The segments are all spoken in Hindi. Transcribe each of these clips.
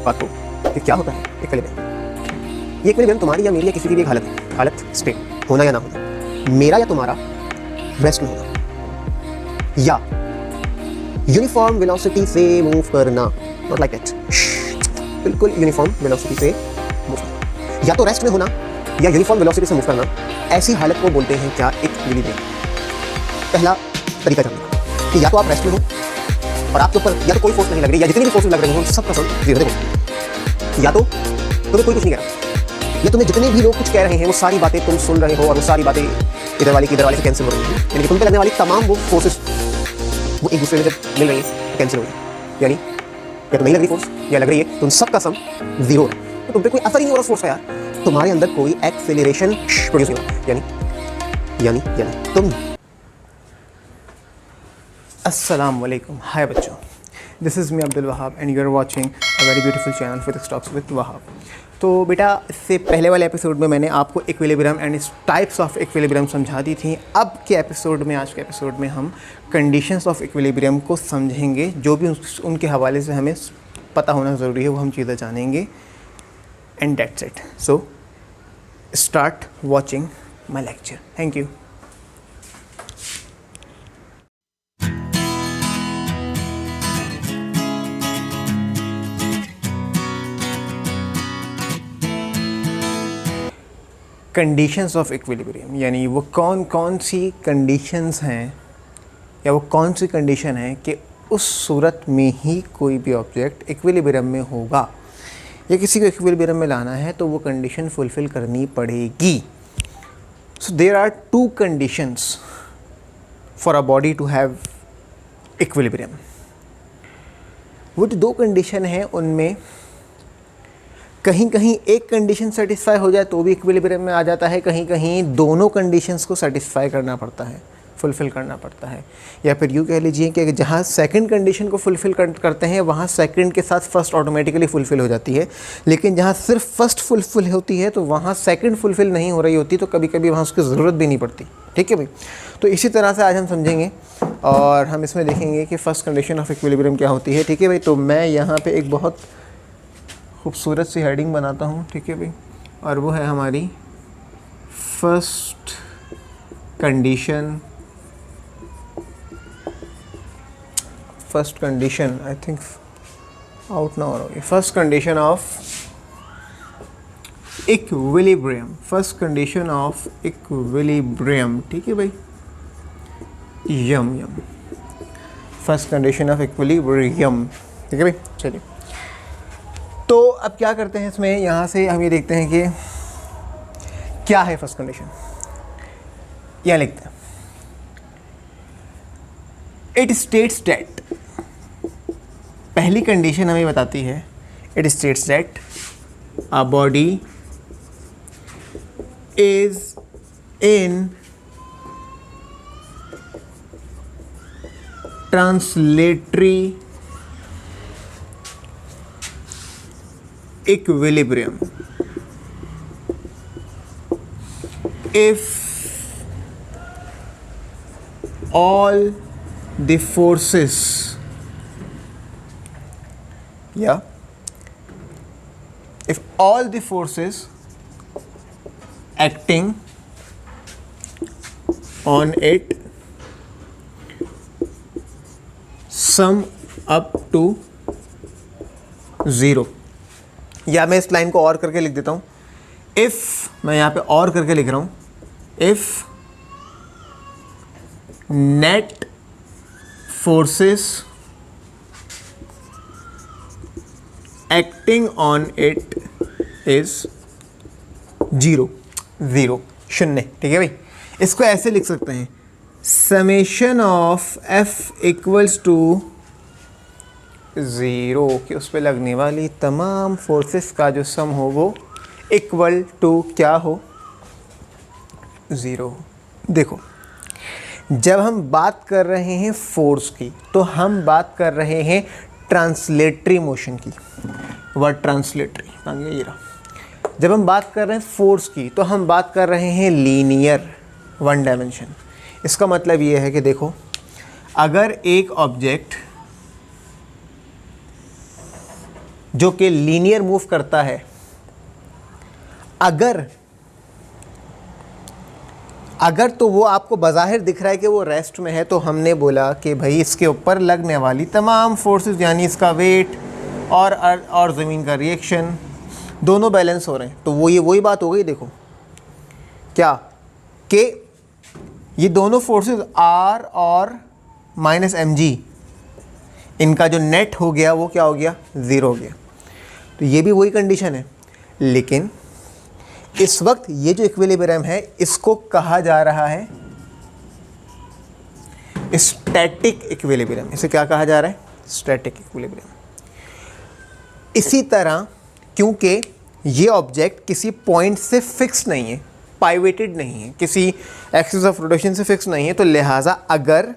बात को कि क्या होता है इक्विलिब्रियम। ये इक्विलिब्रियम तुम्हारी या मेरी या किसी की भी एक हालत स्टेट होना या ना होना, मेरा या तुम्हारा रेस्ट में होना, या यूनिफॉर्म वेलोसिटी से मूव करना, नॉट लाइक दैट, बिल्कुल यूनिफॉर्म वेलोसिटी से मूव करना, या तो रेस्ट में होना या यूनिफॉर्म वेलोसिटी से मूव करना, ऐसी हालत को बोलते हैं क्या, इक्विलिब्रियम। पहला तरीका जानना कि या तो आप रेस्ट में हो और आपके ऊपर या तो कोई फोर्स नहीं लग रही, या जितनी भी फोर्स लग रही हो सब का सब जीरो देखो, या तो तुम्हें कोई कुछ नहीं कह रहा, या तुम्हें जितने भी लोग कुछ कह रहे हैं वो सारी बातें तुम सुन रहे हो और वो सारी बातें इधर वाले से कैंसिल हो रही है, यानी कि तुम पे लगने वाली तमाम वो फोर्सेस वो एक दूसरे में जब मिल रही है तो कैंसिल हो रही है, यानी या तो नहीं लग रही फोर्स या लग रही है, तो उन सब का सम जीरो है, तो तुम पे कोई असर ही नहीं हो रहा फोर्स का यार, तुम्हारे अंदर कोई एक्सेलरेशन प्रोड्यूस नहीं हो रहा, यानी तुम। अस्सलाम वालेकुम, हाय बच्चों, this is me Abdul Wahab and you are watching a very beautiful channel physics talks with Wahab. तो बेटा, इससे पहले वाले एपिसोड में मैंने आपको equilibrium and types of equilibrium समझा दी थी। अब के एपिसोड में, आज के एपिसोड में हम कंडीशंस ऑफ इक्विलिब्रियम को समझेंगे, जो भी उनके हवाले से हमें पता होना ज़रूरी है वो हम चीज़ें जानेंगे, and that's it. So start watching my lecture. Thank you. Conditions of equilibrium, यानी वो कौन कौन सी कंडीशंस हैं या वो कौन सी कंडीशन है कि उस सूरत में ही कोई भी ऑब्जेक्ट इक्विलिब्रियम में होगा, या किसी को इक्विलिब्रियम में लाना है तो वो कंडीशन फुलफ़िल करनी पड़ेगी। So there are two conditions for a body to have equilibrium. वो जो दो कंडीशन हैं उनमें कहीं कहीं एक कंडीशन सेटिस्फाई हो जाए तो भी इक्विलिब्रियम में आ जाता है, कहीं कहीं दोनों कंडीशंस को सेटिस्फाई करना पड़ता है, फुलफ़िल करना पड़ता है। या फिर यूँ कह लीजिए कि जहाँ सेकंड कंडीशन को फुलफ़िल करते हैं वहाँ सेकंड के साथ फर्स्ट ऑटोमेटिकली फुलफ़िल हो जाती है, लेकिन जहाँ सिर्फ फर्स्ट फुलफ़िल होती है तो वहाँ सेकंड फुलफ़िल नहीं हो रही होती, तो कभी कभी वहाँ उसकी ज़रूरत भी नहीं पड़ती। ठीक है भाई, तो इसी तरह से आज हम समझेंगे और हम इसमें देखेंगे कि फ़र्स्ट कंडीशन ऑफ इक्विलिब्रियम क्या होती है। ठीक है भाई, तो मैं यहाँ पर एक बहुत खूबसूरत सी हेडिंग बनाता हूँ, ठीक है भाई, और वो है हमारी first condition I think out ना हो रही, first condition of equilibrium, first condition of equilibrium. ठीक है भाई, यम फर्स्ट कंडीशन ऑफ इक्विलिब्रियम। ठीक है भाई, चलिए तो अब क्या करते हैं इसमें, यहाँ से हम ये देखते हैं कि क्या है फर्स्ट कंडीशन। यहाँ लिखते हैं, इट स्टेट्स दैट, पहली कंडीशन हमें बताती है, it states that a body is in translatory equilibrium if all the forces acting on it sum up to 0। या मैं इस लाइन को और करके लिख देता हूँ, इफ़, मैं यहाँ पे और करके लिख रहा हूँ, if net forces acting on it is 0, शून्य। ठीक है भाई, इसको ऐसे लिख सकते हैं, summation of F equals to 0, कि उस पर लगने वाली तमाम फोर्सेस का जो सम हो वो इक्वल टू क्या हो, 0। देखो, जब हम बात कर रहे हैं फोर्स की तो हम बात कर रहे हैं ट्रांसलेटरी मोशन की, वर्ड ट्रांसलेटरी ये रहा। जब हम बात कर रहे हैं फोर्स की तो हम बात कर रहे हैं लीनियर, वन डायमेंशन। इसका मतलब ये है कि देखो, अगर एक ऑब्जेक्ट जो कि लीनियर मूव करता है, अगर तो वो आपको बज़ाहिर दिख रहा है कि वो रेस्ट में है, तो हमने बोला कि भाई इसके ऊपर लगने वाली तमाम फोर्सेस यानी इसका वेट और ज़मीन का रिएक्शन दोनों बैलेंस हो रहे हैं। तो वही बात हो गई। देखो क्या कि ये दोनों फोर्सेस R और माइनस mg, इनका जो नेट हो गया वो क्या हो गया, 0 हो गया। तो ये भी वही कंडीशन है, लेकिन इस वक्त ये जो इक्विलिब्रियम है इसको कहा जा रहा है स्टैटिक इक्विलिब्रियम। इसे क्या कहा जा रहा है, स्टैटिक इक्विलिब्रियम। इसी तरह क्योंकि ये ऑब्जेक्ट किसी पॉइंट से फिक्स नहीं है, पाइवेटेड नहीं है, किसी एक्सिस ऑफ रोटेशन से फिक्स नहीं है, तो लिहाजा अगर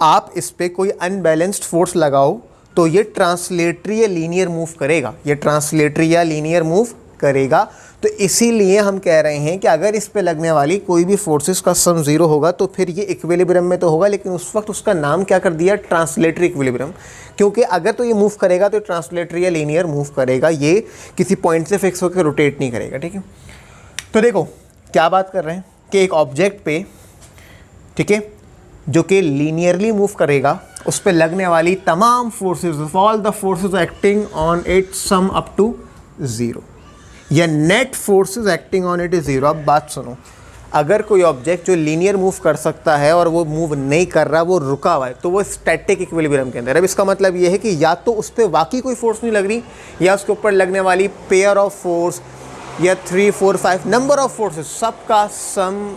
आप इस पे कोई अनबैलेंस्ड फोर्स लगाओ तो ये ट्रांसलेटरी या लीनियर मूव करेगा, ये ट्रांसलेटरी या लीनियर मूव करेगा। तो इसीलिए हम कह रहे हैं कि अगर इस पे लगने वाली कोई भी फोर्सेस का सम 0 होगा तो फिर ये इक्विलिब्रियम में तो होगा, लेकिन उस वक्त उसका नाम क्या कर दिया, ट्रांसलेटरी इक्विलिब्रियम। क्योंकि अगर तो ये मूव करेगा तो ट्रांसलेटरी या लीनियर मूव करेगा, ये किसी पॉइंट से फिक्स होकर रोटेट नहीं करेगा। ठीक है, तो देखो क्या बात कर रहे हैं कि एक ऑब्जेक्ट पे, ठीक है, जो कि लीनियरली मूव करेगा, उस पे लगने वाली तमाम forces, all the forces acting on it sum up to 0, या net forces acting on it is 0। अब बात सुनो, अगर कोई ऑब्जेक्ट जो लीनियर मूव कर सकता है और वो मूव नहीं कर रहा, वो रुका हुआ है, तो वो स्टैटिक इक्विलिब्रियम के अंदर। अब इसका मतलब ये है कि या तो उस पर वाकई कोई फोर्स नहीं लग रही, या उसके ऊपर लगने वाली पेयर ऑफ फोर्स या 3, 4, 5 नंबर ऑफ फोर्सेस, सबका सम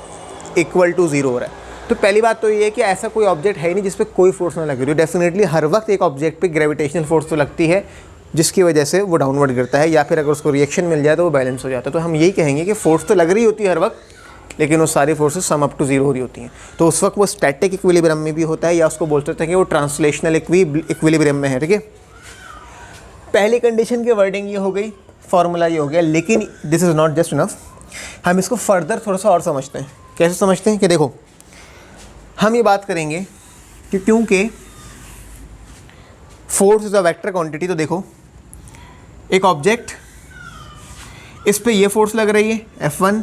इक्वल टू 0 हो रहा है। तो पहली बात तो ये है कि ऐसा कोई ऑब्जेक्ट है नहीं जिस पे कोई फोर्स ना लग रही हो। डेफिनेटली हर वक्त एक ऑब्जेक्ट पे ग्रेविटेशनल फोर्स तो लगती है, जिसकी वजह से वो डाउनवर्ड गिरता है, या फिर अगर उसको रिएक्शन मिल जाए तो वो बैलेंस हो जाता है। तो हम यही कहेंगे कि फोर्स तो लग रही होती है हर वक्त, लेकिन वो सारी फोर्सेस सम अप टू 0 हो रही होती हैं। तो उस वक्त वो स्टैटिक इक्विलिब्रियम में भी होता है, या उसको बोल सकते हैं कि वो ट्रांसलेशनल इक्विलिब्रियम में है। ठीक है, पहली कंडीशन की वर्डिंग ये हो गई, फॉर्मूला ये हो गया, लेकिन this is not just enough. हम इसको फर्दर थोड़ा सा और समझते हैं। कैसे समझते हैं कि देखो, हम ये बात करेंगे कि क्योंकि force is a vector quantity, तो देखो एक ऑब्जेक्ट, इस पे ये फोर्स लग रही है F1,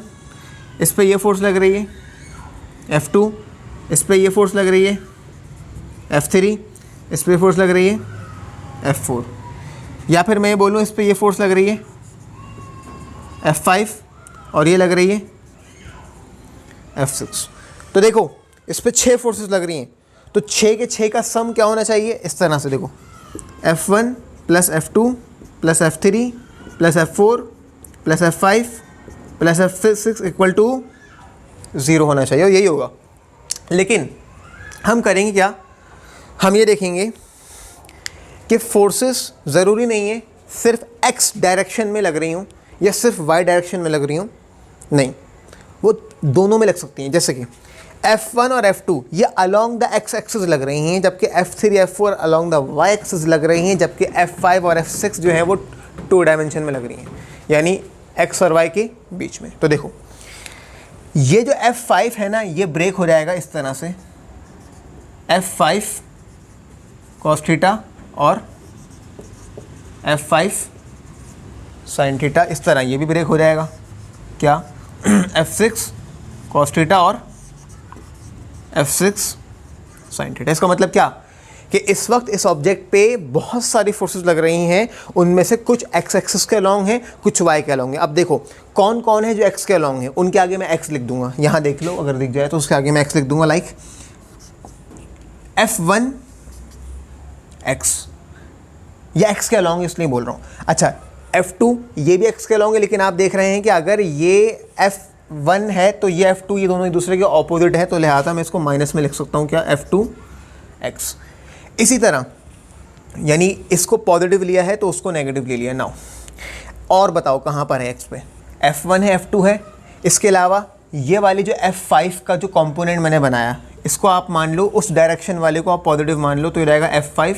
इस पे ये फोर्स लग रही है F2, इस पे ये फोर्स लग रही है F3, इस पे फोर्स लग रही है F4, या फिर मैं ये बोलूँ इस पे ये फोर्स लग रही है F5 और ये लग रही है F6। तो देखो इस पे 6 फोर्सेस लग रही हैं, तो 6 के 6 का सम क्या होना चाहिए, इस तरह से देखो, F1 plus F2 plus F3 plus F4 plus F5 plus F6 equal to 0 होना चाहिए, और यही होगा। लेकिन हम करेंगे क्या, हम ये देखेंगे कि फोर्सेस ज़रूरी नहीं है सिर्फ x डायरेक्शन में लग रही हूँ या सिर्फ y डायरेक्शन में लग रही हूँ, नहीं, वो दोनों में लग सकती हैं। जैसे कि F1 और F2 ये अलॉन्ग द x एक्सिस लग रही हैं, जबकि F3 F4 along the y axis लग रही हैं, जबकि F5 और F6 जो है वो 2 डायमेंशन में लग रही हैं, यानी x और y के बीच में। तो देखो ये जो F5 है ना, ये ब्रेक हो जाएगा इस तरह से, F5 cos थीटा और F5 sin थीटा, इस तरह ये भी ब्रेक हो जाएगा। क्या F6 cos थीटा और F6 sin थीटा। इसका मतलब क्या कि इस वक्त इस ऑब्जेक्ट पे बहुत सारी फोर्सेस लग रही हैं, उनमें से कुछ x एक्सिस के अलॉन्ग हैं, कुछ y के अलॉन्ग हैं। अब देखो कौन कौन है जो x के अलॉन्ग है, उनके आगे मैं x लिख दूंगा, यहाँ देख लो अगर दिख जाए तो उसके आगे मैं x लिख दूंगा, लाइक F1 x, या x के अलॉन्ग इसलिए बोल रहा हूँ। अच्छा F2 ये भी x के अलॉन्ग है, लेकिन आप देख रहे हैं कि अगर ये F1 है तो ये F2, ये दोनों एक दूसरे के ऑपोजिट है, तो लिहाजा मैं इसको माइनस में लिख सकता हूँ, क्या F2 x। इसी तरह यानी इसको पॉजिटिव लिया है तो उसको नेगेटिव ले लिया। नाउ और बताओ कहाँ पर है x पे, F1 है F2 है, इसके अलावा ये वाली जो F5 का जो कंपोनेंट मैंने बनाया, इसको आप मान लो, उस डायरेक्शन वाले को आप पॉजिटिव मान लो, तो ये रहेगा F5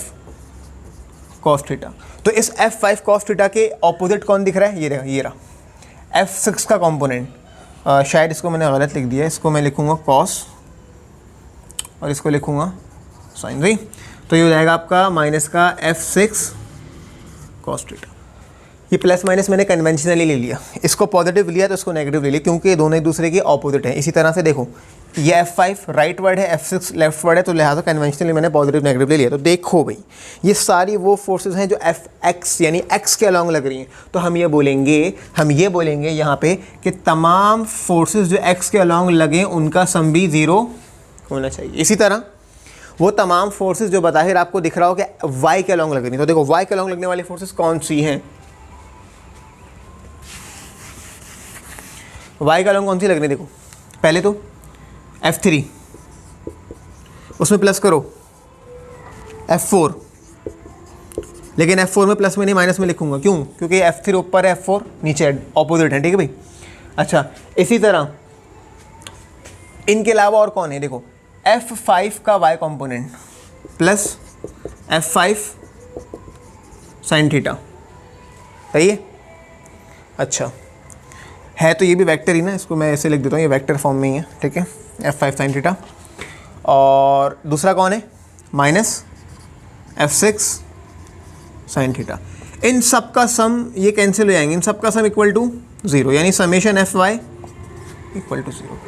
cos थीटा। तो इस F5 cos थीटा के ऑपोजिट कौन दिख रहा है, ये रहा F6 का कंपोनेंट। शायद इसको मैंने गलत लिख दिया, इसको मैं लिखूँगा cos और इसको लिखूँगा sin, सही। तो ये हो जाएगा आपका माइनस का F6 कॉस थीटा। ये प्लस माइनस मैंने कन्वेंशनली ले लिया, इसको पॉजिटिव लिया तो इसको नेगेटिव ले लिया, क्योंकि ये दोनों एक दूसरे के ऑपोजिट हैं। इसी तरह से देखो ये F5 राइट वर्ड है, F6 लेफ्ट वर्ड है, तो लिहाजा कन्वेंशनली मैंने पॉजिटिव नेगेटिव ले लिया। तो देखो भाई ये सारी वो फोर्सेस हैं जो Fx यानी x के अलॉन्ग लग रही हैं। तो हम ये बोलेंगे यहाँ पे कि तमाम फोर्सेस जो x के अलॉन्ग लगे उनका सम भी 0 होना चाहिए। इसी तरह वो तमाम फोर्सेस जो बाहिर आपको दिख रहा हो कि y के अलॉन्ग लग रही हैं, तो देखो y के अलॉन्ग लगने वाली फोर्सेस कौन सी हैं, y का अलॉन्ग कौन सी लग रही है। देखो पहले तो F3, उसमें प्लस करो F4, लेकिन F4 में प्लस में नहीं माइनस में लिखूंगा, क्यों? क्योंकि F3 ऊपर है, F4 नीचे है, ऑपोजिट है, ठीक है भाई। अच्छा इसी तरह इनके अलावा और कौन है, देखो F5 का y component plus F5 sine theta, सही है। अच्छा है तो ये भी वेक्टर ही ना, इसको मैं ऐसे लिख देता हूँ, ये वेक्टर फॉर्म में ही है, ठीक है, F5 साइन थीटा। और दूसरा कौन है, माइनस F6 साइन थीटा। इन सब का सम ये कैंसिल हो जाएंगे, इन सब का सम इक्वल टू 0, यानी समेशन Fy इक्वल टू 0।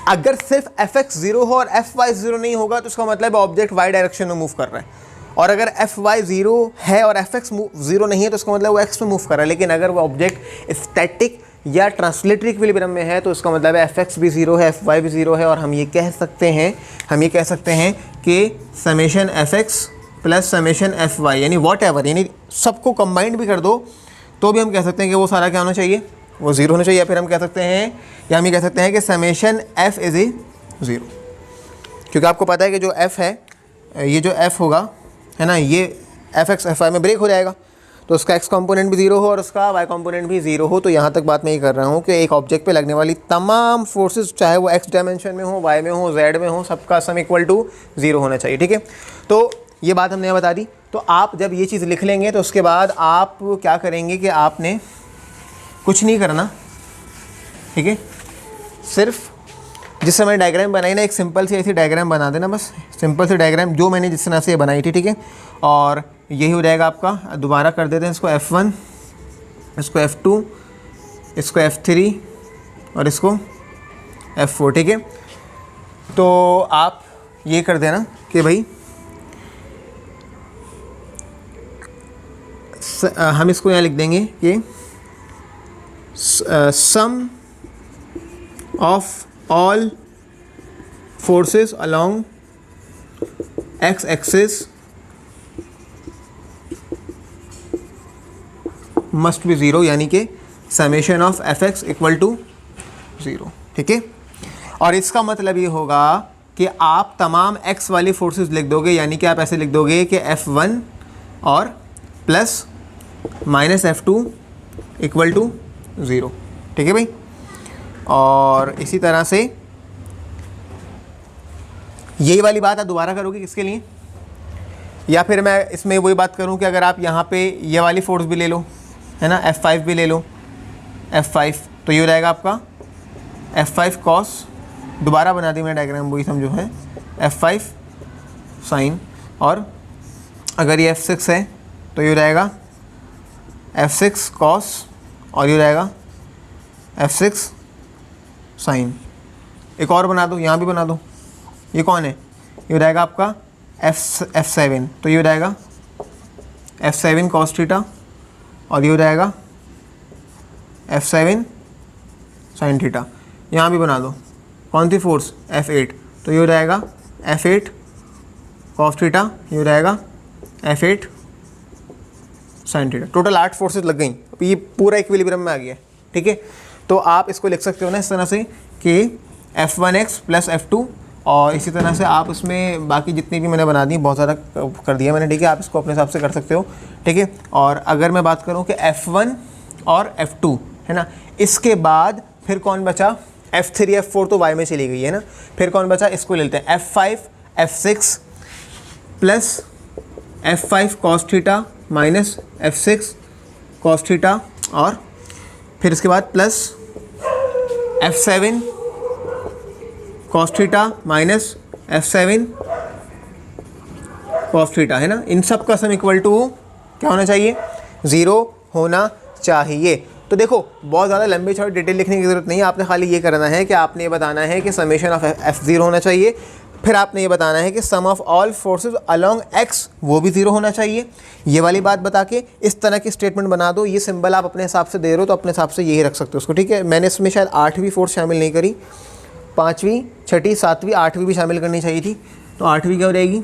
अगर सिर्फ Fx 0 हो और Fy 0 नहीं होगा तो इसका मतलब ऑब्जेक्ट y डायरेक्शन में मूव कर रहा है, और अगर Fy 0 है और Fx 0 नहीं है तो इसका मतलब वो x में मूव कर रहा है। लेकिन अगर वो ऑब्जेक्ट स्टैटिक या ट्रांसलेटरी इक्विलिब्रियम में है तो इसका मतलब है Fx भी 0 है, Fy भी 0 है, और हम ये कह सकते हैं कि summation Fx plus summation Fy यानी वॉट एवर, यानी सबको कंबाइंड भी कर दो तो भी हम कह सकते हैं कि वो सारा क्या होना चाहिए, वो 0 होना चाहिए। या फिर हम कह सकते हैं कि समेशन F इज़ 0, क्योंकि आपको पता है कि जो F है, ये जो F होगा है ना, ये Fx Fy में ब्रेक हो जाएगा, तो उसका x कंपोनेंट भी 0 हो और उसका y कंपोनेंट भी 0 हो। तो यहाँ तक बात मैं ये कर रहा हूँ कि एक ऑब्जेक्ट पे लगने वाली तमाम फोर्सेस, चाहे वो x डायमेंशन में हो, y में हो, z में हो, सबका सम इक्वल टू 0 होना चाहिए, ठीक है। तो ये बात हमने बता दी। तो आप जब ये चीज़ लिख लेंगे तो उसके बाद आप क्या करेंगे कि आपने कुछ नहीं करना, ठीक है, सिर्फ जिस समय डायग्राम बनाई ना, एक सिंपल सी ऐसी डायग्राम बना देना, बस सिंपल सी डायग्राम जो मैंने जिस तरह से बनाई थी, ठीक है। और यही हो जाएगा आपका, दोबारा कर देते हैं इसको F1, इसको F2, इसको F3 और इसको F4, ठीक है। तो आप ये कर देना कि भाई हम इसको यहाँ लिख देंगे कि sum of all forces along x axis must be 0, यानी कि summation of Fx equal to 0, ठीक है। और इसका मतलब ये होगा कि आप तमाम x वाली फोर्सेस लिख दोगे, यानी कि आप ऐसे लिख दोगे कि F1 और plus minus F2 equal to 0, ठीक है भाई। और इसी तरह से यही वाली बात आप दोबारा करोगे किसके लिए, या फिर मैं इसमें वही बात करूं कि अगर आप यहाँ पे ये वाली फोर्स भी ले लो, है ना, F5 भी ले लो, F5, तो ये हो जाएगा आपका F5 कॉस, दोबारा बना दी मैंने डायग्राम, वही समझो है, F5 साइन, और अगर ये F6 है तो ये हो जाएगा F6 कॉस, और ये हो जाएगा F6 साइन। एक और बना दो, यहाँ भी बना दो, ये कौन है, ये हो जाएगा आपका F7, तो ये हो जाएगा F7 कॉस थीटा, और ये हो जाएगा F7 साइन थीटा। यहाँ भी बना दो, कौन सी फोर्स, F8, तो ये हो जाएगा F8 कॉस थीटा, ये हो जाएगा F8 sine theta. Total 8 forces लग गई, ये पूरा इक्विलिब्रियम में आ गया, ठीक है। तो आप इसको लिख सकते हो ना इस तरह से कि F1x प्लस F2, और इसी तरह से आप उसमें बाकी जितनी भी मैंने बना दी, बहुत ज़्यादा कर दिया मैंने, ठीक है, आप इसको अपने हिसाब से कर सकते हो, ठीक है। और अगर मैं बात करूं कि F1 और F2 है ना, इसके बाद फिर कौन बचा, F3 F4 तो y में चली गई है ना, फिर कौन बचा, इसको ले लेते हैं F5 F6 plus F5 cos theta minus F6 cos theta, और फिर इसके बाद plus F7 cos theta minus F7 cos theta, है ना। इन सब का सम इक्वल टू क्या होना चाहिए, 0 होना चाहिए। तो देखो बहुत ज़्यादा लंबे चौड़े डिटेल लिखने की ज़रूरत नहीं है, आपने खाली ये करना है कि आपने ये बताना है कि समेशन ऑफ एफ 0 होना चाहिए, फिर आपने ये बताना है कि sum of all forces along X वो भी 0 होना चाहिए। ये वाली बात बता के इस तरह की स्टेटमेंट बना दो। ये सिंबल आप अपने हिसाब से दे रहे हो तो अपने हिसाब से यही रख सकते हो उसको, ठीक है। मैंने इसमें शायद 8वीं फोर्स शामिल नहीं करी, 5वीं 6ठी 7वीं 8वीं भी शामिल करनी चाहिए थी, तो 8वीं क्या हो जाएगी,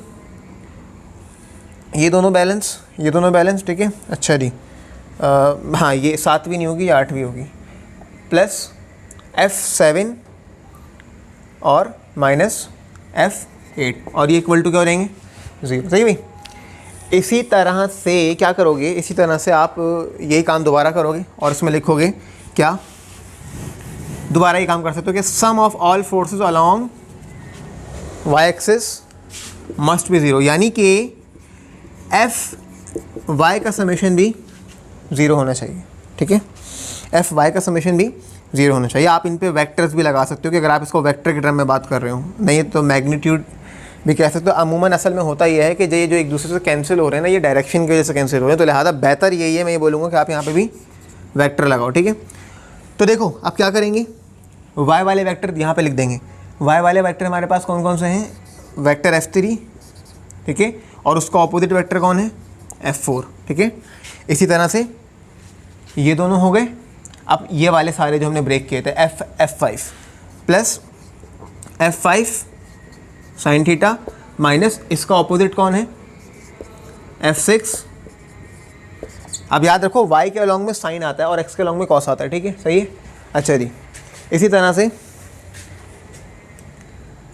ये दोनों बैलेंस, ठीक है। अच्छा जी, हाँ ये 7वीं नहीं होगी, ये 8वीं होगी, प्लस F7 और माइनस F8 और ये इक्वल टू क्या हो जाएंगे, 0। सही भाई। इसी तरह से क्या करोगे, इसी तरह से आप यही काम दोबारा करोगे और इसमें लिखोगे क्या, दोबारा ये काम कर सकते हो कि sum of all forces along Y axis must be 0, यानी कि एफ वाई का समेशन भी 0 होना चाहिए, ठीक है। एफ वाई का समेशन भी 0 होना चाहिए। आप इन पे वेक्टर्स भी लगा सकते हो कि अगर आप इसको वेक्टर के टर्म में बात कर रहे हो, नहीं तो मैग्नीट्यूड भी कह सकते हो। अमूमन असल में होता यह है कि ये जो एक दूसरे से कैंसिल हो रहे हैं ना, ये डायरेक्शन की वजह से कैंसिल हो रहे हैं, तो लिहाजा बेहतर यही है, मैं ये बोलूँगा कि आप यहाँ पे भी वेक्टर लगाओ, ठीक है। तो देखो अब क्या करेंगे, वाई वाले वेक्टर यहाँ पे लिख देंगे। वाई वाले वेक्टर हमारे पास कौन कौन से हैं, वेक्टर F3, ठीक है, और उसका ऑपोजिट वेक्टर कौन है, F4, ठीक है। इसी तरह से ये दोनों हो गए। अब ये वाले सारे जो हमने ब्रेक किए थे F5 plus F5 sine theta minus इसका ऑपोजिट कौन है, F6। अब याद रखो y के अलॉन्ग में साइन आता है और x के अलॉन्ग में कॉस आता है, ठीक है, सही है। अच्छा जी, इसी तरह से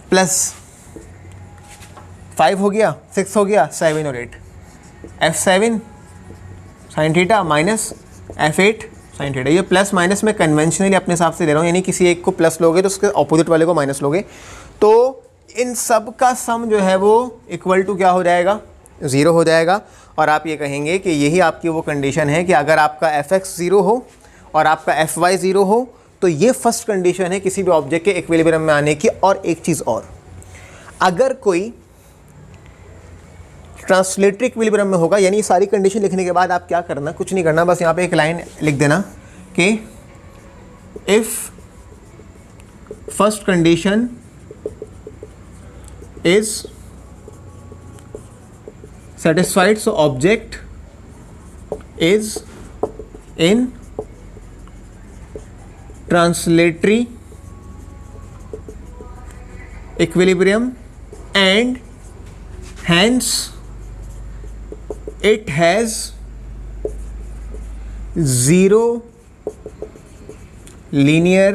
प्लस 5 हो गया, 6 हो गया, 7 और 8, F7 sine theta minus F8 sine theta. ये प्लस माइनस में कन्वेंशनली अपने हिसाब से ले रहा हूँ, यानी किसी एक को प्लस लोगे तो उसके ऑपोजिट वाले को माइनस लोगे, तो इन सब का सम जो है वो इक्वल टू क्या हो जाएगा, 0 हो जाएगा। और आप ये कहेंगे कि यही आपकी वो कंडीशन है कि अगर आपका Fx 0 हो और आपका Fy 0 हो तो ये फर्स्ट कंडीशन है किसी भी ऑब्जेक्ट के इक्विलिब्रियम में आने की। और एक चीज़ और, अगर कोई ट्रांसलेटरी इक्विलिब्रियम में होगा, यानी सारी कंडीशन लिखने के बाद आप क्या करना, कुछ नहीं करना, बस यहाँ पे एक लाइन लिख देना कि if first condition is satisfied, so object is in translatory equilibrium and hence it has 0 linear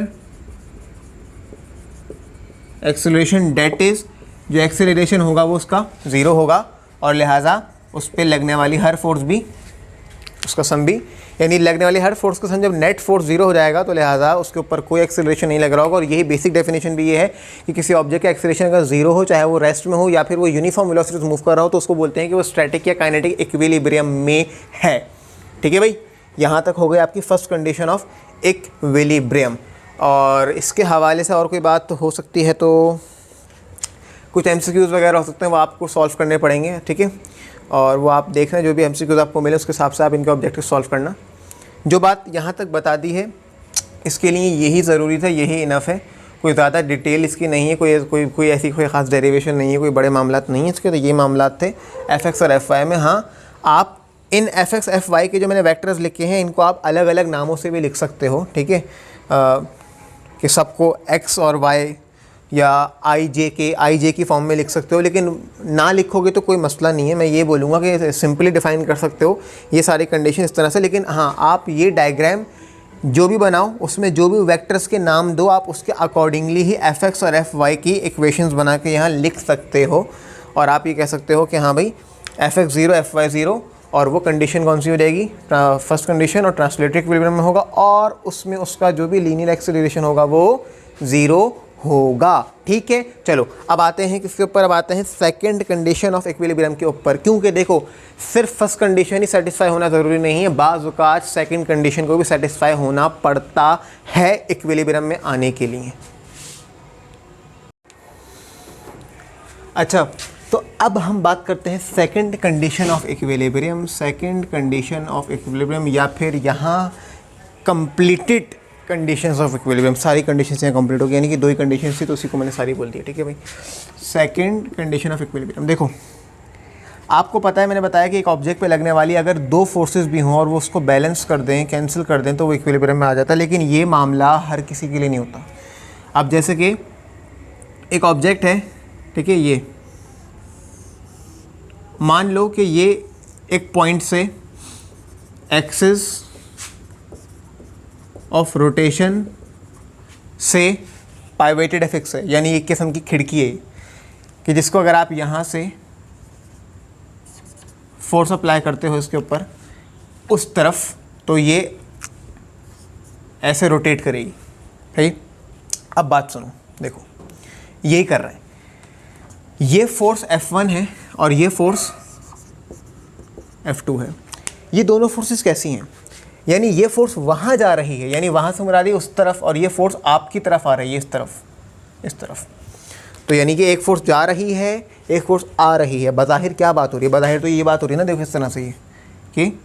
acceleration, that is जो एक्सेलरेशन होगा वो उसका 0 होगा और लिहाजा उस पर लगने वाली हर फोर्स भी उसका सम भी, यानी लगने वाली हर फोर्स का सम जब नेट फोर्स 0 हो जाएगा तो लिहाजा उसके ऊपर कोई एक्सेलरेशन नहीं लग रहा होगा। और यही बेसिक डेफिनेशन भी ये है कि किसी ऑब्जेक्ट का एक्सेलरेशन अगर 0 हो, चाहे वो रेस्ट में हो या फिर वो यूनिफॉर्म वेलोसिटी से मूव कर रहा हो, तो उसको बोलते हैं कि वो स्टैटिक या काइनेटिक इक्विलिब्रियम में है, ठीक है भाई। यहाँ तक हो गई आपकी फर्स्ट कंडीशन ऑफ इक्विलिब्रियम। और इसके हवाले से और कोई बात हो सकती है तो कुछ MCQs वगैरह हो सकते हैं, वो आपको सॉल्व करने पड़ेंगे, ठीक है। और वो आप देख रहे हैं जो भी MCQs आपको मिले उसके हिसाब से आप इनके ऑब्जेक्टिव सॉल्व करना। जो बात यहाँ तक बता दी है इसके लिए यही ज़रूरी था, यही इनफ है, कोई ज़्यादा डिटेल इसकी नहीं है, कोई ऐसी कोई ख़ास डेरिवेशन नहीं है, कोई बड़े मामलात नहीं है इसके। तो ये मामलात थे FX और FY में। हाँ, आप इन FX FY के जो मैंने वेक्टर्स लिखे हैं इनको आप अलग अलग नामों से भी लिख सकते हो, ठीक है, कि सबको X और Y या आई जे की फॉर्म में लिख सकते हो, लेकिन ना लिखोगे तो कोई मसला नहीं है। मैं ये बोलूँगा कि सिंपली डिफ़ाइन कर सकते हो ये सारी कंडीशन इस तरह से। लेकिन हाँ, आप ये डायग्राम जो भी बनाओ उसमें जो भी वेक्टर्स के नाम दो आप उसके अकॉर्डिंगली ही Fx और Fy की इक्वेशंस बना के यहाँ लिख सकते हो। और आप ये कह सकते हो कि हाँ भाई Fx 0 Fy 0, और वो कंडीशन कौन सी हो जाएगी, फर्स्ट कंडीशन और ट्रांसलेटरी इक्विलिब्रियम में होगा, और उसमें उसका जो भी लीनियर एक्सेलरेशन होगा वो 0 होगा, ठीक है। चलो अब आते हैं किसके ऊपर, अब आते हैं सेकंड कंडीशन ऑफ इक्विलिब्रियम के ऊपर। क्योंकि देखो सिर्फ फर्स्ट कंडीशन ही सेटिस्फाई होना ज़रूरी नहीं है, बाज़ औक़ात सेकंड कंडीशन को भी सेटिस्फाई होना पड़ता है इक्विलिब्रियम में आने के लिए। अच्छा, तो तो अब हम बात करते हैं second condition of equilibrium. Second condition of equilibrium या फिर यहाँ कंप्लीटेड कंडीशंस ऑफ इक्विलिब्रियम, सारी कंडीशंस यहाँ कंप्लीट हो गई, यानी कि 2 ही कंडीशंस थी तो उसी को मैंने सारी बोल दी, ठीक है भाई। सेकंड कंडीशन ऑफ इक्विलिब्रियम, देखो आपको पता है, मैंने बताया कि एक ऑब्जेक्ट पे लगने वाली अगर 2 फोर्सेस भी हों और वो उसको बैलेंस कर दें, कैंसिल कर दें, तो वो इक्विलिब्रियम में आ जाता है। लेकिन ये मामला हर किसी के लिए नहीं होता। अब जैसे कि एक ऑब्जेक्ट है, ठीक है, ये मान लो कि ये एक पॉइंट से एक्सिस ऑफ रोटेशन से पाइवेटेड है, फिक्स है, यानी एक किस्म की खिड़की है कि जिसको अगर आप यहाँ से फोर्स अप्लाई करते हो इसके ऊपर उस तरफ, तो ये ऐसे रोटेट करेगी, ठीक। अब बात सुनो, देखो यही कर रहे हैं, ये फोर्स F1 है और ये फोर्स F2 है। ये दोनों फोर्सेस कैसी हैं, यानी ये फोर्स वहाँ जा रही है, यानी वहाँ से मुरादी उस तरफ, और ये फोर्स आपकी तरफ आ रही है, इस तरफ, इस तरफ। तो यानी कि एक फोर्स जा रही है, एक फोर्स आ रही है। बज़ाहिर क्या बात हो रही है, बज़ाहिर तो ये बात हो रही है ना, देखो इस तरह से ये कि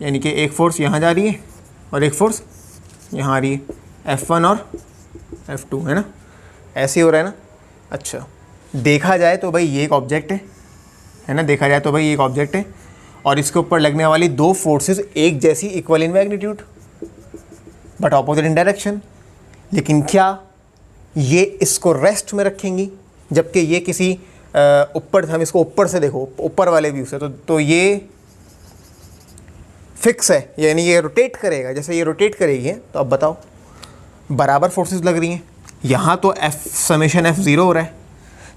यानी कि एक फ़ोर्स यहाँ जा रही है और एक फ़ोर्स यहाँ आ रही है, F1 और F2, है ना, ऐसे ही हो रहा है ना। अच्छा, देखा जाए तो भाई ये एक ऑब्जेक्ट है ना, देखा जाए तो भाई ये एक ऑब्जेक्ट है और इसके ऊपर लगने वाली 2 फोर्सेस एक जैसी, equal in magnitude but opposite in direction. लेकिन क्या ये इसको रेस्ट में रखेंगी, जबकि ये किसी ऊपर, हम इसको ऊपर से देखो, ऊपर वाले व्यू से, तो ये फिक्स है, यानी ये रोटेट करेगा। जैसे ये रोटेट करेगी, तो अब बताओ बराबर फोर्सेस लग रही हैं। यहाँ तो समेशन F0 हो रहा है,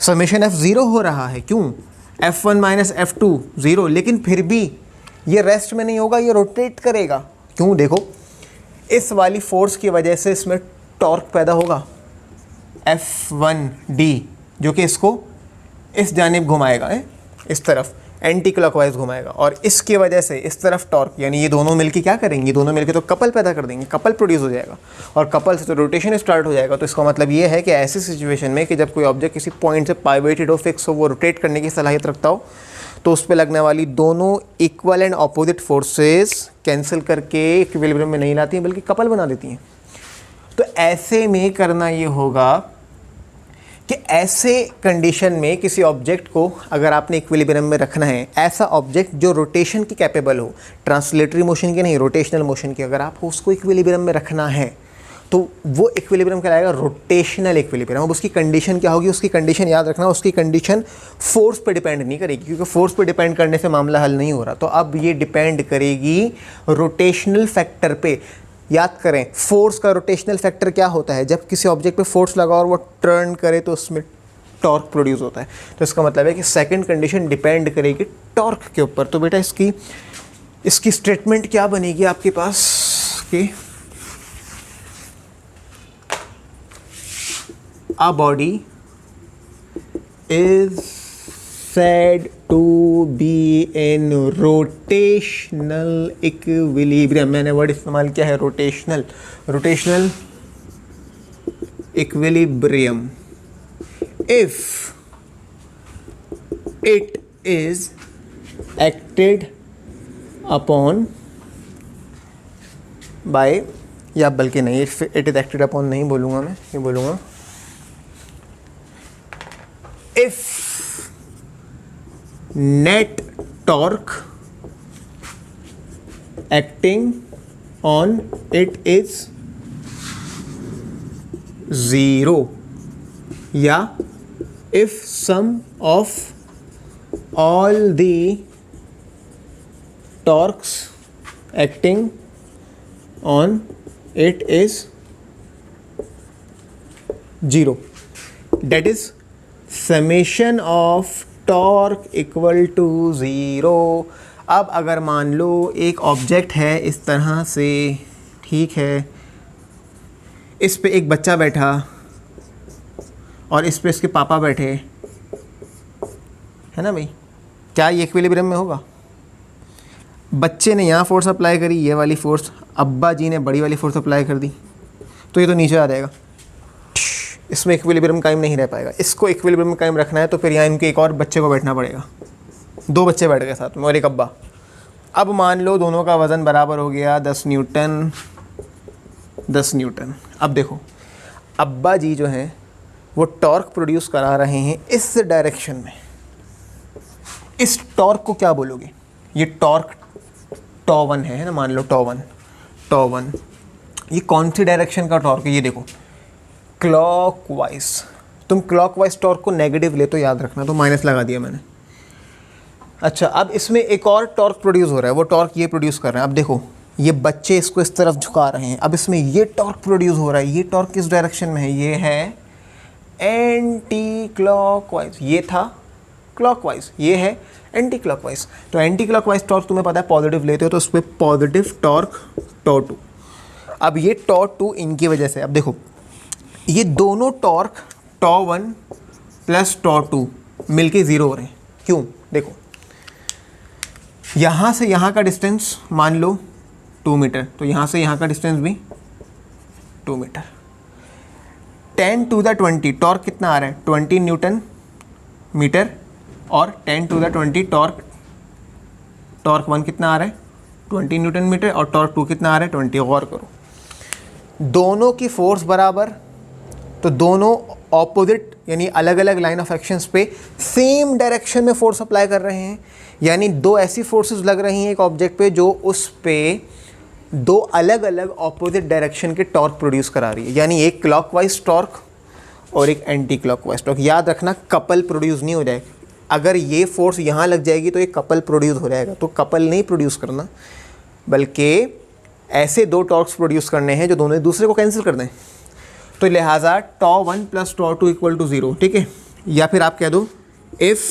समेशन F0 हो रहा है, क्यों, F1 माइनस F2 0, लेकिन फिर भी ये रेस्ट में नहीं होगा, ये रोटेट करेगा। क्यों, देखो इस वाली फोर्स की वजह से इसमें टॉर्क पैदा होगा F1D, जो कि इसको इस जानिब घुमाएगा, इस तरफ एंटी क्लॉकवाइज घुमाएगा, और इसकी वजह से इस तरफ टॉर्क, यानी ये दोनों मिलके क्या करेंगे, दोनों मिलके तो कपल पैदा कर देंगे, कपल प्रोड्यूस हो जाएगा, और कपल से तो रोटेशन स्टार्ट हो जाएगा। तो इसका मतलब ये है कि ऐसी सिचुएशन में कि जब कोई ऑब्जेक्ट किसी पॉइंट से पाइवेटेड हो, फिक्स हो, वो रोटेट करने की सलाहियत रखता हो, तो उस पर लगने वाली दोनों equal and opposite forces cancel करके इक्विलिब्रियम में नहीं लाती हैं, बल्कि कपल बना देती हैं। तो ऐसे में करना ये होगा कि ऐसे कंडीशन में किसी ऑब्जेक्ट को अगर आपने इक्विलिब्रियम में रखना है, ऐसा ऑब्जेक्ट जो रोटेशन की कैपेबल हो, ट्रांसलेटरी मोशन की नहीं, रोटेशनल मोशन की, अगर आपको उसको इक्विलिब्रियम में रखना है, तो वो इक्विलिब्रियम कहलाएगा रोटेशनल इक्विलिब्रियम। अब उसकी कंडीशन क्या होगी, उसकी कंडीशन याद रखना, उसकी कंडीशन फोर्स पे डिपेंड नहीं करेगी, क्योंकि फोर्स पे डिपेंड करने से मामला हल नहीं हो रहा। तो अब ये डिपेंड करेगी रोटेशनल फैक्टर पे। याद करें, फोर्स का रोटेशनल फैक्टर क्या होता है, जब किसी ऑब्जेक्ट पे फोर्स लगा और वो टर्न करे तो उसमें टॉर्क प्रोड्यूस होता है। तो इसका मतलब है कि सेकंड कंडीशन डिपेंड करेगी टॉर्क के ऊपर। तो बेटा इसकी स्टेटमेंट क्या बनेगी आपके पास कि a body is said to be in rotational equilibrium। मैंने वर्ड इस्तेमाल किया है rotational, rotational equilibrium if it is acted upon by, या बल्कि नहीं, it is acted upon नहीं बोलूँगा मैं, ये बोलूँगा if net torque acting on it is 0, या if sum of all the torques acting on it is 0, that is summation of torque equal to 0। अब अगर मान लो एक ऑब्जेक्ट है इस तरह से, ठीक है, इस पे एक बच्चा बैठा और इस पे इसके पापा बैठे, है ना भाई, क्या ये इक्विलिब्रियम में होगा? बच्चे ने यहाँ फोर्स अप्लाई करी, ये वाली फोर्स, अब्बा जी ने बड़ी वाली फोर्स अप्लाई कर दी, तो ये तो नीचे आ जाएगा, इसमें इक्विलिब्रियम कायम नहीं रह पाएगा। इसको इक्विलिब्रियम में कायम रखना है तो फिर यहाँ इनके एक और बच्चे को बैठना पड़ेगा, 2 बच्चे बैठ गए साथ में और एक अब्बा। अब मान लो दोनों का वज़न बराबर हो गया 10 न्यूटन 10 न्यूटन। अब देखो अब्बा जी जो हैं वो टॉर्क प्रोड्यूस करा रहे हैं इस डायरेक्शन में। इस टॉर्क को क्या बोलोगे? ये टॉर्क टॉ1 है ना, मान लो टॉ1। ये कौन सी डायरेक्शन का टॉर्क है? ये देखो क्लॉकवाइज। तुम क्लॉकवाइज टॉर्क को नेगेटिव ले तो याद रखना, तो माइनस लगा दिया मैंने। अच्छा, अब इसमें एक और टॉर्क प्रोड्यूस हो रहा है, वो टॉर्क ये प्रोड्यूस कर रहे हैं। अब देखो ये बच्चे इसको इस तरफ झुका रहे हैं, अब इसमें ये टॉर्क प्रोड्यूस हो रहा है। ये टॉर्क किस डायरेक्शन में है? ये है एंटी क्लॉकवाइज। ये था क्लॉकवाइज, ये है एंटी क्लॉकवाइज। तो एंटी क्लॉकवाइज टॉर्क तुम्हें पता है पॉजिटिव लेते हो तो उस पर पॉजिटिव टॉर्क टॉ2। अब ये टॉ2 इनकी वजह से, अब देखो ये दोनों टॉर्क टॉ1 प्लस टॉ2 मिलके 0 हो रहे हैं। क्यों? देखो यहाँ से यहाँ का डिस्टेंस मान लो 2 मीटर, तो यहाँ से यहाँ का डिस्टेंस भी 2 मीटर। 10 टू द 20 टॉर्क कितना आ रहा है? 20 न्यूटन मीटर, और 10 टू द 20 टॉर्क 1 कितना आ रहा है? 20 न्यूटन मीटर, और टॉर्क 2 कितना आ रहा है? 20। गौर करो दोनों की फोर्स बराबर, तो दोनों ऑपोजिट यानी अलग अलग लाइन ऑफ एक्शंस पे सेम डायरेक्शन में फोर्स अप्लाई कर रहे हैं। यानी 2 ऐसी फोर्सेस लग रही हैं एक ऑब्जेक्ट पे जो उस पे 2 अलग अलग ऑपोजिट डायरेक्शन के टॉर्क प्रोड्यूस करा रही है। यानी एक क्लॉकवाइज टॉर्क और एक एंटी क्लॉकवाइज टॉर्क। याद रखना कपल प्रोड्यूस नहीं हो जाएगा। अगर ये फोर्स यहाँ लग जाएगी तो ये कपल प्रोड्यूस हो जाएगा, तो कपल नहीं प्रोड्यूस करना, बल्कि ऐसे 2 टॉर्क्स प्रोड्यूस करने हैं जो दोनों एक दूसरे को कैंसिल कर दें। तो लिहाजा टॉ1 प्लस टॉ2 इक्वल टू 0, ठीक है। या फिर आप कह दो if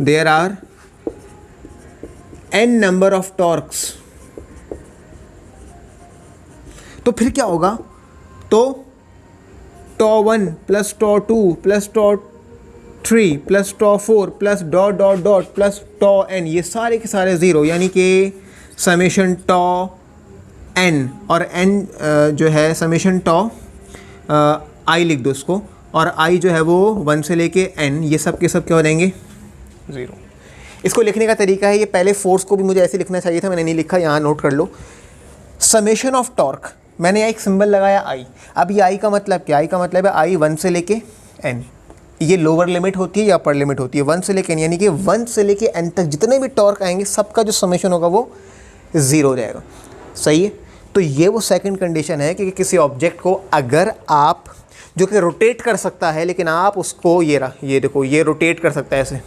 there are n number of torques, तो फिर क्या होगा? तो टॉ1 प्लस टॉ2 प्लस टॉ3 प्लस टॉ4 plus dot dot dot plus टॉn, ये सारे के सारे 0, यानी कि समेशन टॉ n, और n जो है समेशन टॉ i लिख दो इसको, और i जो है वो 1 से लेके n, ये सब के सब क्या हो जाएंगे? 0। इसको लिखने का तरीका है, ये पहले फोर्स को भी मुझे ऐसे लिखना चाहिए था, मैंने नहीं लिखा, यहाँ नोट कर लो। समेशन ऑफ टॉर्क, मैंने यहाँ एक सिंबल लगाया i। अब ये i का मतलब क्या? i का मतलब है i 1 से लेके n। ये लोअर लिमिट होती है या अपर लिमिट होती है? 1 से लेके n, यानी कि 1 से लेके n तक जितने भी टॉर्क आएंगे सबका जो समेशन होगा वो 0 हो जाएगा। सही है। तो ये वो सेकंड कंडीशन है कि किसी ऑब्जेक्ट को अगर आप, जो कि रोटेट कर सकता है, लेकिन आप उसको ये देखो ये रोटेट कर सकता है ऐसे,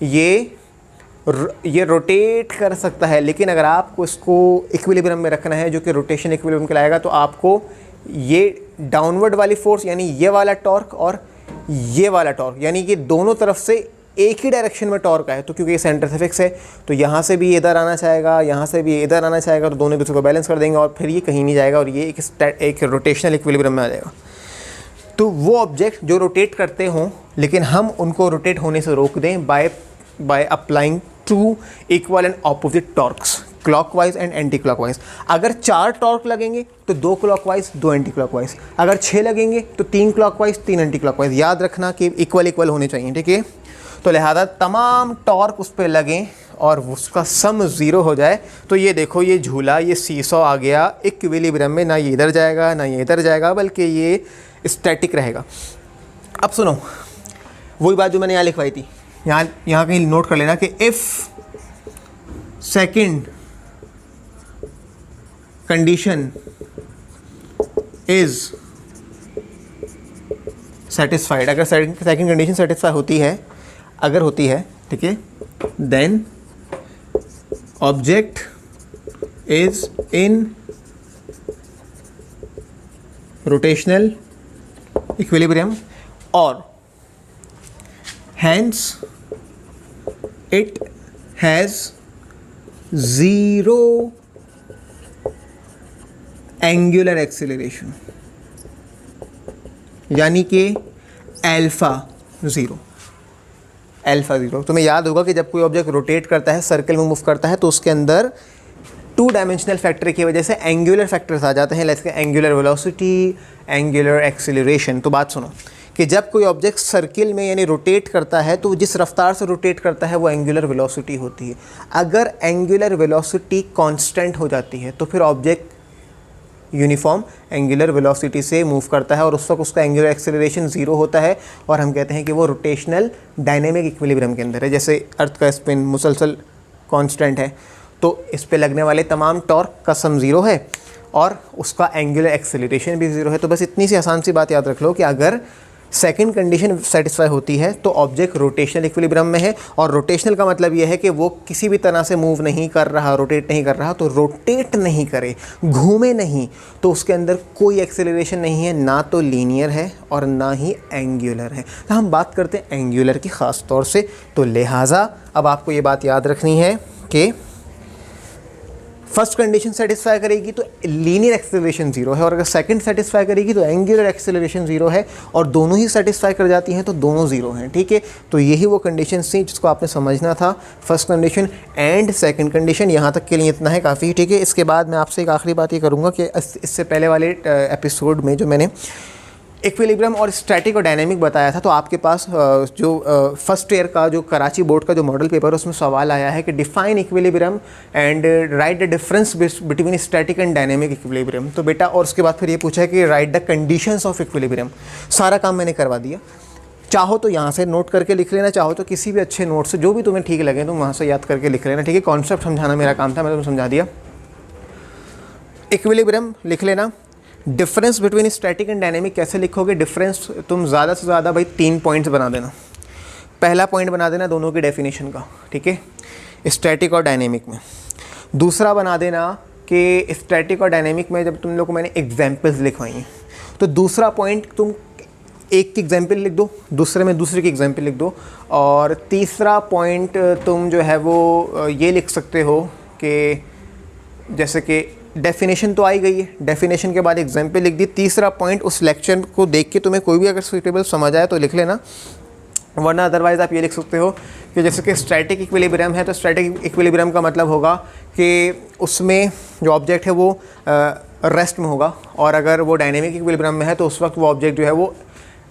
ये रोटेट कर सकता है, लेकिन अगर आपको इसको इक्विलिब्रियम में रखना है जो कि रोटेशन इक्विलिब्रियम कहलाएगा, तो आपको ये डाउनवर्ड वाली फोर्स यानी ये वाला टॉर्क और ये वाला टॉर्क, यानी कि दोनों तरफ से एक ही डायरेक्शन में टॉर्क आए, तो क्योंकि ये सेंटर से फिक्स है तो यहाँ से भी इधर आना चाहेगा, यहाँ से भी इधर आना चाहेगा, तो दोनों दूसरे को बैलेंस कर देंगे और फिर ये कहीं नहीं जाएगा और ये एक रोटेशनल इक्विलिब्रियम में आ जाएगा। तो वो ऑब्जेक्ट जो रोटेट करते हों लेकिन हम उनको रोटेट होने से रोक दें by applying 2 equal and opposite torques, clockwise and anti clockwise. अगर 4 टॉर्क लगेंगे तो 2 क्लॉकवाइज 2 एंटी क्लॉकवाइज, अगर 6 लगेंगे तो 3 क्लॉकवाइज 3 एंटी क्लॉकवाइज। याद रखना कि इक्वल होने चाहिए, ठीक है। तो लिहाजा तमाम टॉर्क उस पर लगें और उसका सम 0 हो जाए, तो ये देखो ये झूला, ये सीसॉ आ गया इक्विलिब्रियम में, ना ये इधर जाएगा ना ये इधर जाएगा, बल्कि ये स्टैटिक रहेगा। अब सुनो वही बात जो मैंने यहाँ लिखवाई थी, यहाँ कहीं नोट कर लेना कि if second condition is satisfied, अगर सेकंड कंडीशन सेटिस्फाई होती है, अगर होती है, ठीक है, then object is in rotational equilibrium और hence it has 0 angular acceleration, यानी कि अल्फा 0। तुम्हें याद होगा कि जब कोई ऑब्जेक्ट रोटेट करता है, सर्कल में मूव करता है, तो उसके अंदर टू डायमेंशनल फैक्टर की वजह से एंगुलर फैक्टर्स आ जाते हैं, जैसे एंगुलर वेलोसिटी, एंगुलर एक्सीलरेशन। तो बात सुनो कि जब कोई ऑब्जेक्ट सर्किल में यानी रोटेट करता है तो जिस रफ्तार से रोटेट करता है वो एंगुलर वेलोसिटी होती है। अगर एंगुलर वेलोसिटी कांस्टेंट हो जाती है तो फिर ऑब्जेक्ट यूनिफॉर्म एंगुलर वेलोसिटी से मूव करता है और उस वक्त उसका एंगुलर एक्सेलरेशन ज़ीरो होता है और हम कहते हैं कि वो रोटेशनल डायनेमिक इक्विलिब्रियम के अंदर है। जैसे अर्थ का स्पिन मुसलसल कांस्टेंट है तो इस पे लगने वाले तमाम टॉर्क का सम ज़ीरो है और उसका एंगुलर एक्सेलरेशन भी ज़ीरो है। तो बस इतनी सी आसान सी बात याद रख लो कि अगर सेकंड कंडीशन सेटिस्फाई होती है तो ऑब्जेक्ट रोटेशनल इक्विलिब्रियम में है। और रोटेशनल का मतलब यह है कि वो किसी भी तरह से मूव नहीं कर रहा, रोटेट नहीं कर रहा। तो रोटेट नहीं करे, घूमे नहीं, तो उसके अंदर कोई एक्सेलरेशन नहीं है, ना तो लीनियर है और ना ही एंगुलर है। तो हम बात करते हैं एंगुलर की ख़ास तौर से। तो लिहाजा अब आपको ये बात याद रखनी है कि फर्स्ट कंडीशन सेटिस्फाई करेगी तो लीनियर एक्सेलरेशन ज़ीरो है और अगर सेकंड सेटिस्फाई करेगी तो एंगुलर एक्सेलरेशन ज़ीरो है और दोनों ही सेटिस्फाई कर जाती हैं तो दोनों ज़ीरो हैं। ठीक है, तो यही वो कंडीशन थी जिसको आपने समझना था, first condition and second condition. यहाँ तक के लिए इतना है काफ़ी। ठीक है, इसके बाद मैं आपसे एक आखिरी बात ये करूँगा कि इससे पहले वाले एपिसोड में जो मैंने इक्विलिब्रियम और स्टैटिक और डायनेमिक बताया था तो आपके पास जो फर्स्ट ईयर का जो कराची बोर्ड का जो मॉडल पेपर है उसमें सवाल आया है कि define equilibrium and right the difference between static and dynamic equilibrium. तो बेटा और उसके बाद फिर ये पूछा है कि right the conditions of equilibrium. सारा काम मैंने करवा दिया। चाहो तो यहाँ से नोट करके लिख लेना, चाहो तो किसी भी अच्छे नोट से जो भी तुम्हें ठीक लगे तुम वहाँ से याद करके लिख लेना। ठीक है, कॉन्सेप्ट समझाना मेरा काम था, मैंने तुम्हें समझा दिया। इक्विलिब्रियम लिख लेना। Difference between static and dynamic कैसे लिखोगे? डिफरेंस तुम ज़्यादा से ज़्यादा भाई 3 पॉइंट्स बना देना। पहला पॉइंट बना देना दोनों की डेफिनेशन का, ठीक है, स्टैटिक और डायनेमिक में। दूसरा बना देना कि स्टैटिक और डायनेमिक में जब तुम लोग को मैंने एग्जाम्पल्स लिखवाई हैं तो दूसरा पॉइंट तुम एक की एग्जाम्पल लिख दो, दूसरे में दूसरे की एग्जाम्पल लिख दो। और तीसरा पॉइंट तुम जो है वो ये लिख सकते हो कि जैसे कि डेफिनेशन तो आई गई है, डेफिनेशन के बाद एग्जाम्पल लिख दी। तीसरा पॉइंट उस लेक्चर को देख के तुम्हें कोई भी अगर सूटेबल समझ आए तो लिख लेना, वरना अदरवाइज़ आप ये लिख सकते हो कि जैसे कि स्टैटिक इक्विलिब्रियम है तो स्टैटिक इक्विलिब्रियम का मतलब होगा कि उसमें जो ऑब्जेक्ट है वो रेस्ट में होगा और अगर वो डायनेमिक इक्विलिब्रियम में है तो उस वक्त वो ऑब्जेक्ट जो है वो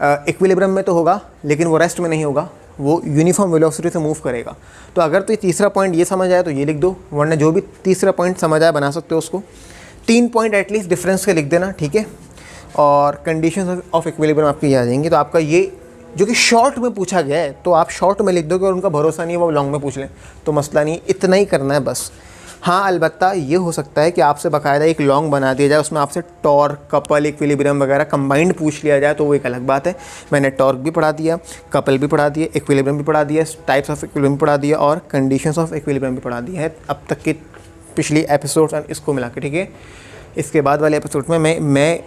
इक्विलिब्रियम में तो होगा लेकिन वो रेस्ट में नहीं होगा, वो यूनिफॉर्म वेलोसिटी से मूव करेगा। तो अगर तो ये तीसरा पॉइंट ये समझ आया तो ये लिख दो, वरना जो भी तीसरा पॉइंट समझ आया बना सकते हो उसको। 3 पॉइंट एटलीस्ट डिफरेंस के लिख देना, ठीक है। और कंडीशंस ऑफ इक्विलिब्रियम आपकी आ जाएंगी। तो आपका ये जो कि शॉर्ट में पूछा गया है तो आप शॉर्ट में लिख दोगे और उनका भरोसा नहीं है वो लॉन्ग में पूछ लें तो मसला नहीं, इतना ही करना है बस। हाँ, अलबत्ता ये हो सकता है कि आपसे बाकायदा एक लॉन्ग बना दिया जाए, उसमें आपसे टॉर्क, कपल, इक्विलिब्रियम वगैरह कंबाइंड पूछ लिया जाए तो वो एक अलग बात है। मैंने टॉर्क भी पढ़ा दिया, कपल भी पढ़ा दिया, इक्विलिब्रियम भी पढ़ा दिया, टाइप्स ऑफ इक्विलिब्रियम पढ़ा दिया और कंडीशंस ऑफ इक्विलिब्रियम भी पढ़ा दिया है अब तक के पिछली एपिसोड्स और इसको मिला के, ठीक है। इसके बाद वाले एपिसोड में मैं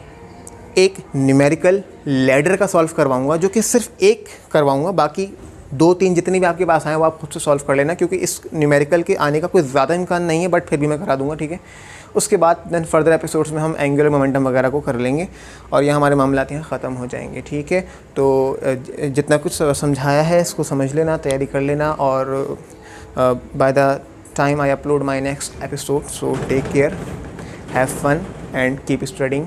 एक न्यूमेरिकल लैडर का सॉल्व करवाऊँगा जो कि सिर्फ एक करवाऊँगा, बाकी 2-3 जितनी भी आपके पास आए वो आप खुद से सॉल्व कर लेना क्योंकि इस न्यूमेरिकल के आने का कोई ज़्यादा इम्कान नहीं है, बट फिर भी मैं करा दूंगा, ठीक है। उसके बाद देन फर्दर एपिसोड्स में हम एंगुलर मोमेंटम वगैरह को कर लेंगे और यह हमारे मामलात यहाँ ख़त्म हो जाएंगे, ठीक है। तो जितना कुछ समझाया है इसको समझ लेना, तैयारी कर लेना और by the time I upload my next episode, so take care, have fun and keep studying,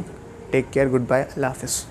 take care, good bye, अल्लाह हाफिज़।